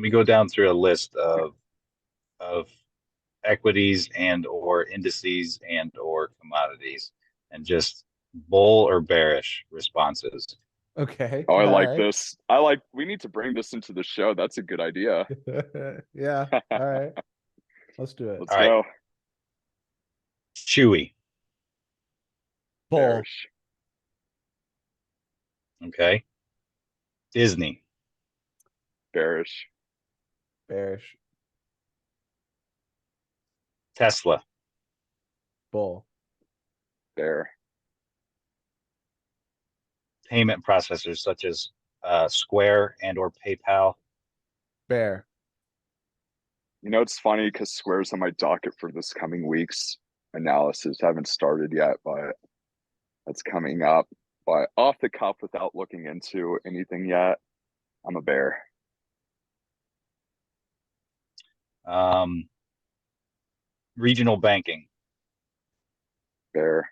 me go down through a list of equities and or indices and or commodities and just bull or bearish responses. Okay. Oh, I All like right. this. We need to bring this into the show. That's a good idea. Yeah. All right. Let's do it. Let's All right. go. Chewy. Bull. Bearish. Okay. Disney. Bearish. Bearish. Tesla. Bull. Bear. Payment processors such as Square and or PayPal. Bear. It's funny because Square's on my docket for this coming week's analysis. Haven't started yet, but that's coming up. But off the cuff, without looking into anything yet, I'm a bear. Regional banking. Bear.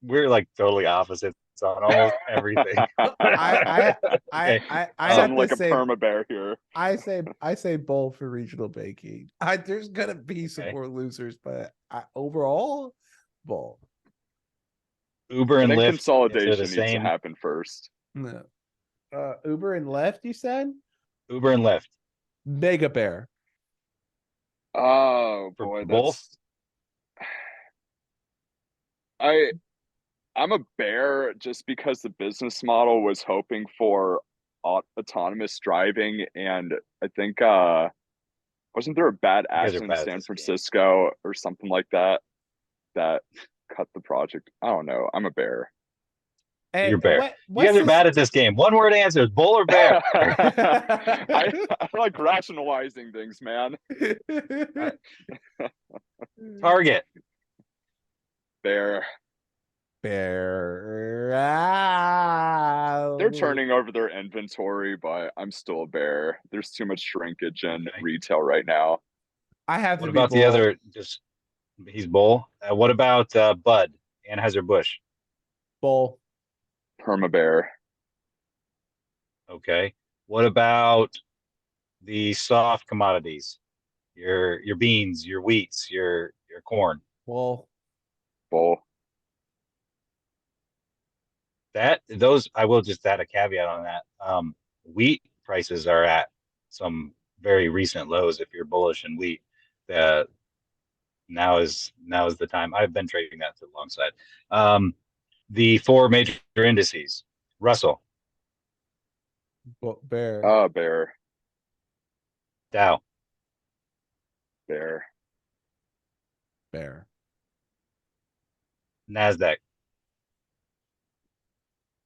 We're like totally opposites on almost everything. I Okay. have Sounding to like a say perma bear here. I say bull for regional banking. There's gonna be some Okay. more losers, but overall, bull. Uber I and think Lyft, if they're the consolidation needs to same. happen first. No. Uber and left, you said? Uber and Lyft Mega bear. Oh for boy, both. I I'm a bear just because the business model was hoping for autonomous driving, and I think wasn't there a bad You guys are accident in bad at San this game. Francisco or something like that that cut the project? I don't know. I'm a bear. Hey, You're bear. You what's guys are this? bad at this game. One word answers: bull or bear. I like rationalizing things, man. Target. Bear. Bear. They're turning over their inventory, but I'm still a bear. There's too much shrinkage in Okay. retail right now. I have What to be about the bull. other? Just he's bull. What about Bud Anheuser Busch? Bull. Perma bear. Okay. What about the soft commodities? Your beans, your wheats, your corn. Bull. Bull. That those I will just add a caveat on that. Wheat prices are at some very recent lows. If you're bullish in wheat, uh, now is the time. I've been trading that to the long side. The four major indices: Russell, Bear. Bear. Dow, Bear. Bear. Nasdaq,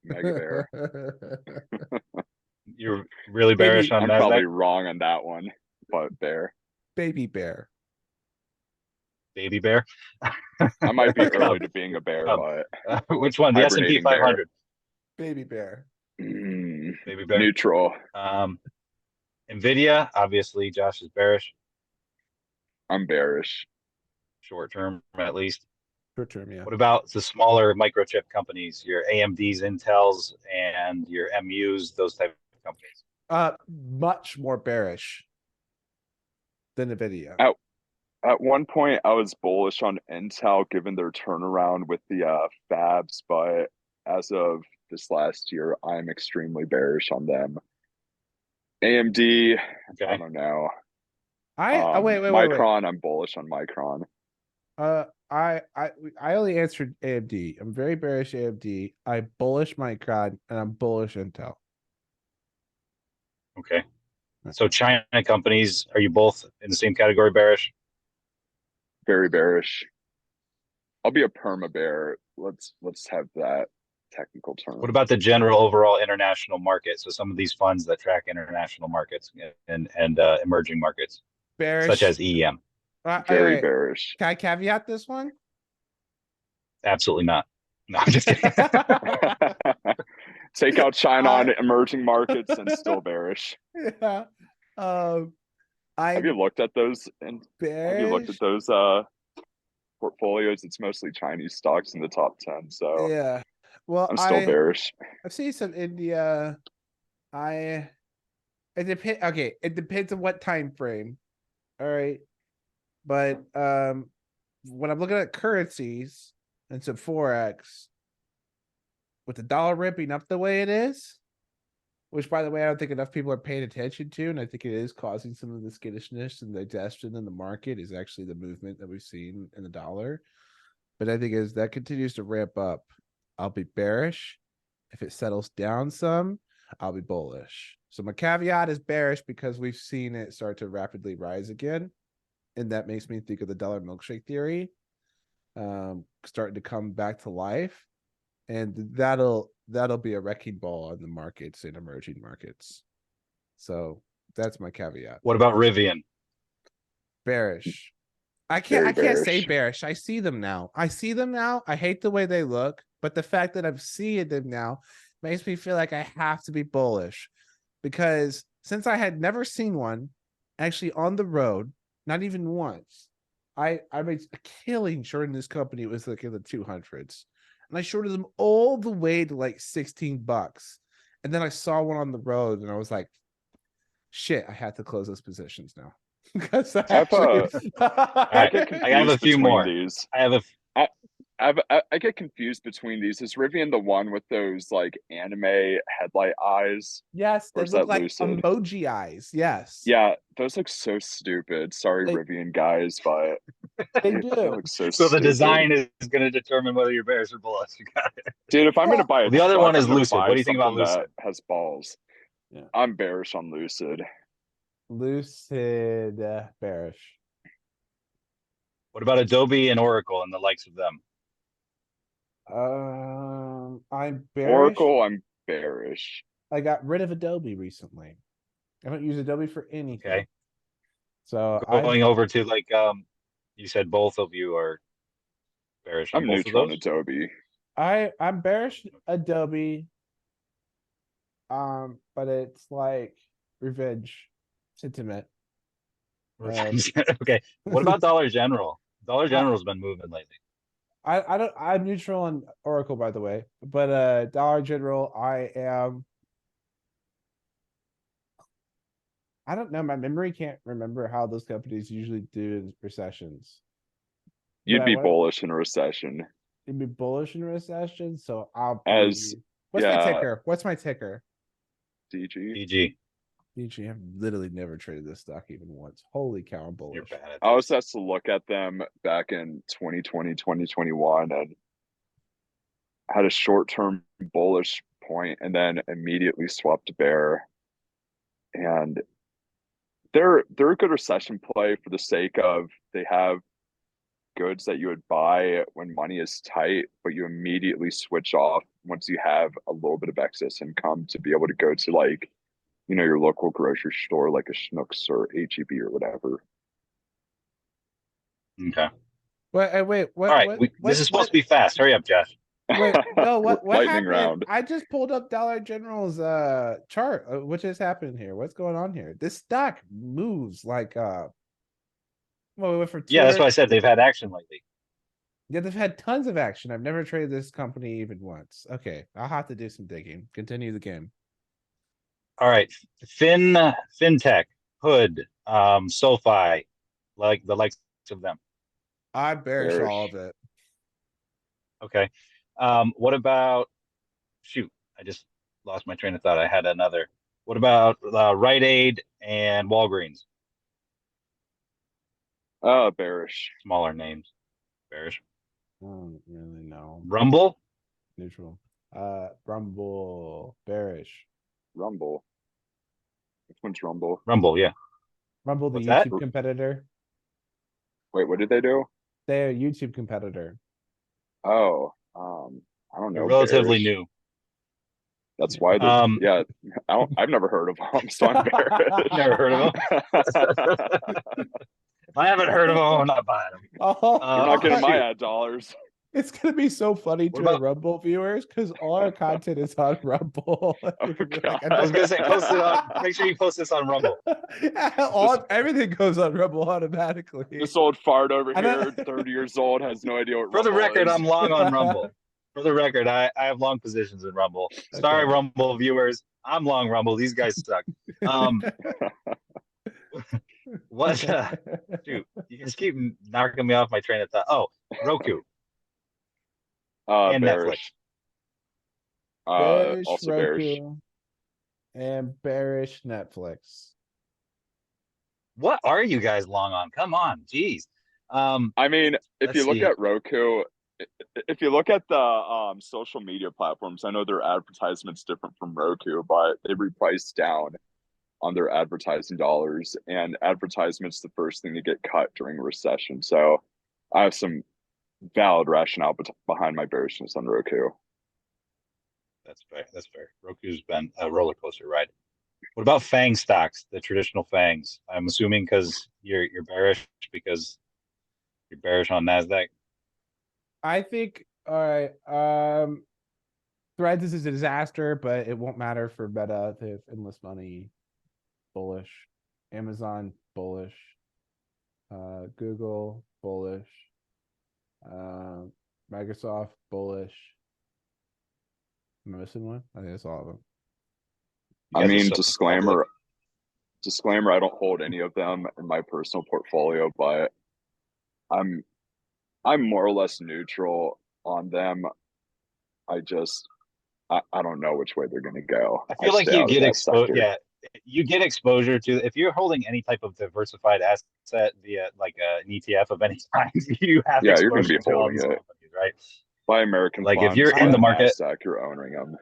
Mega bear. you're really bearish on I'm Nasdaq. probably wrong on that one, but bear. Baby bear. Baby bear. I might be Cub, early to being a bear, Cub. but Which one? The S&P hibernating bear. 500. Baby bear. Baby bear. Neutral. Nvidia, obviously, Josh is bearish, I'm bearish. short term at least. Short term, yeah. What about the smaller microchip companies, your AMDs, Intels, and your MUs, those type of companies? Much more bearish than Nvidia. At one point, I was bullish on Intel given their turnaround with the fabs, but as of this last year, I'm extremely bearish on them. AMD, I Okay. don't know. Wait. Micron, I'm bullish on Micron. I only answered AMD. I'm very bearish AMD. I bullish Micron and I'm bullish Intel. Okay. So China companies, are you both in the same category, bearish? Very bearish. I'll be a perma bear. Let's have that technical term. What about the general overall international market? So some of these funds that track international markets and emerging markets, Bearish. such as EM. Very bearish. Can I caveat this one? Absolutely not. No, I'm just kidding. Take out China on emerging markets and still bearish. Yeah. Have you looked at those? And have you looked at those portfolios? It's mostly Chinese stocks in the top 10. So yeah. Well, I'm still bearish. I've seen some India It depends. Okay, it depends on what time frame. All right, but when I'm looking at currencies and some forex, with the dollar ripping up the way it is, which by the way I don't think enough people are paying attention to, and I think it is causing some of the skittishness and digestion in the market is actually the movement that we've seen in the dollar. But I think as that continues to ramp up, I'll be bearish. If it settles down some, I'll be bullish. So my caveat is bearish because we've seen it start to rapidly rise again. And that makes me think of the dollar milkshake theory starting to come back to life. And that'll be a wrecking ball on the markets in emerging markets. So that's my caveat. What about Rivian? Bearish. I Very can't say bearish. bearish. I see them now. I hate the way they look, but the fact that I'm seeing them now makes me feel like I have to be bullish. Because since I had never seen one actually on the road, not even once, I made a killing shorting this company. It was like in the 200s. And I shorted them all the way to like $16. And then I saw one on the road and I was like, shit, I had to close those positions now. Because I I've, actually... I get I have a confused few between more. these. I have a I get confused between these. Is Rivian the one with those like anime headlight eyes? Yes, Or they is look that like Lucid? emoji eyes. Yes. Yeah, those look so stupid. Sorry, They- Rivian guys, but They they do. look so so the stupid. design is going to determine whether you're bearish or bullish. You got it. Dude, if I'm Yeah. gonna buy a Well, the other truck, one is I'm gonna Lucid. buy What do you think about something that Lucid? has balls. Yeah. I'm bearish on Lucid. Lucid bearish. What about Adobe and Oracle and the likes of them? I'm bearish. Oracle, I'm bearish. I got rid of Adobe recently. I don't use Adobe for anything. Okay. So Going over to like you said both of you are bearish on I'm both of neutral on those. Adobe. I'm bearish Adobe. But it's like revenge sentiment. Okay. What about Dollar General? Dollar General's been moving lately. I'm neutral on Oracle, by the way, but Dollar General, I don't know. My memory can't remember how those companies usually do in recessions. You'd But be bullish in a recession. You'd be bullish in a recession, so I'll be. As What's my yeah, ticker? What's my ticker? DG. DG. DG. I've literally never traded this stock even once. Holy cow, I'm You're bullish. bad at I was this. asked to look at them back in 2020, 2021, and had a short-term bullish point and then immediately swapped bear. And they're a good recession play for the sake of they have goods that you would buy when money is tight, but you immediately switch off once you have a little bit of excess income to be able to go to like, you know, your local grocery store like a Schnucks or HEB or whatever. Okay. Wait, All right. This is supposed to be fast. Hurry up, Josh. Wait, no, what Lightning happened? round. I just pulled up Dollar General's chart. What just happened here? What's going on here? This stock moves like well, we went for Yeah, that's 200. why I said they've had action lately. Yeah, they've had tons of action. I've never traded this company even once. Okay, I'll have to do some digging. Continue the game. All right. FinTech, Hood, SoFi, like the likes of them. I bearish Bearish. all of it. Okay. What about shoot? I just lost my train of thought. I had another. What about Rite Aid and Walgreens? Bearish. Smaller names. Bearish. I don't really know. Rumble? Neutral. Rumble bearish. Rumble. Which one's Rumble? Rumble, yeah. Rumble, the What's that? YouTube competitor. Wait, what did they do? They're a YouTube competitor. Oh, I don't They're know. relatively Bearish. new. That's why they're yeah. I've never heard of them, so I'm bearish. Never heard of If I haven't heard of them, I'm not buying them. Oh, You're not getting my shoot. ad dollars. it's gonna be so funny What to our about- Rumble viewers because all our content is on Rumble. Oh, God. I was gonna say, post it on. Make sure you post this on Rumble. Everything goes on Rumble automatically. This old fart over I here, don't- 30 years old, has no idea what For the Rumble record, is. I'm long on Rumble. For the record, I have long positions in Rumble. Sorry, Okay. Rumble viewers. I'm long rumble. These guys suck. Um, what? Shoot, you guys keep knocking me off my train of thought. Oh, Roku and Netflix. Bearish. Bearish Also bearish. Roku and bearish Netflix. What are you guys long on? Come on, jeez. I mean, if Let's you look see. at Roku, if you look at the social media platforms, I know their advertisements different from Roku, but they reprice down on their advertising dollars, and advertisements the first thing to get cut during a recession. So I have some valid rationale behind my bearishness on Roku. That's fair. That's fair. Roku's been a roller coaster ride. What about FANG stocks, the traditional FANGs? I'm assuming because you're bearish because you're bearish on Nasdaq. I think, all right, Threads is a disaster, but it won't matter for Meta. They have endless money. Bullish. Amazon, bullish. Google, bullish. Microsoft, bullish. Am I missing one? I think that's all of them. You I guys are mean, so disclaimer, I don't hold any of them in my personal portfolio, but I'm more or less neutral on them. I don't know which way they're gonna go. I feel like stay you out of get that exposed. sector. Yeah, you get exposure to if you're holding any type of diversified asset via like an ETF of any kind, you have Yeah, you're gonna exposure be to all holding these it. companies, right? Buy American Like if funds, you're buy in the market, Nasdaq, you're owning them.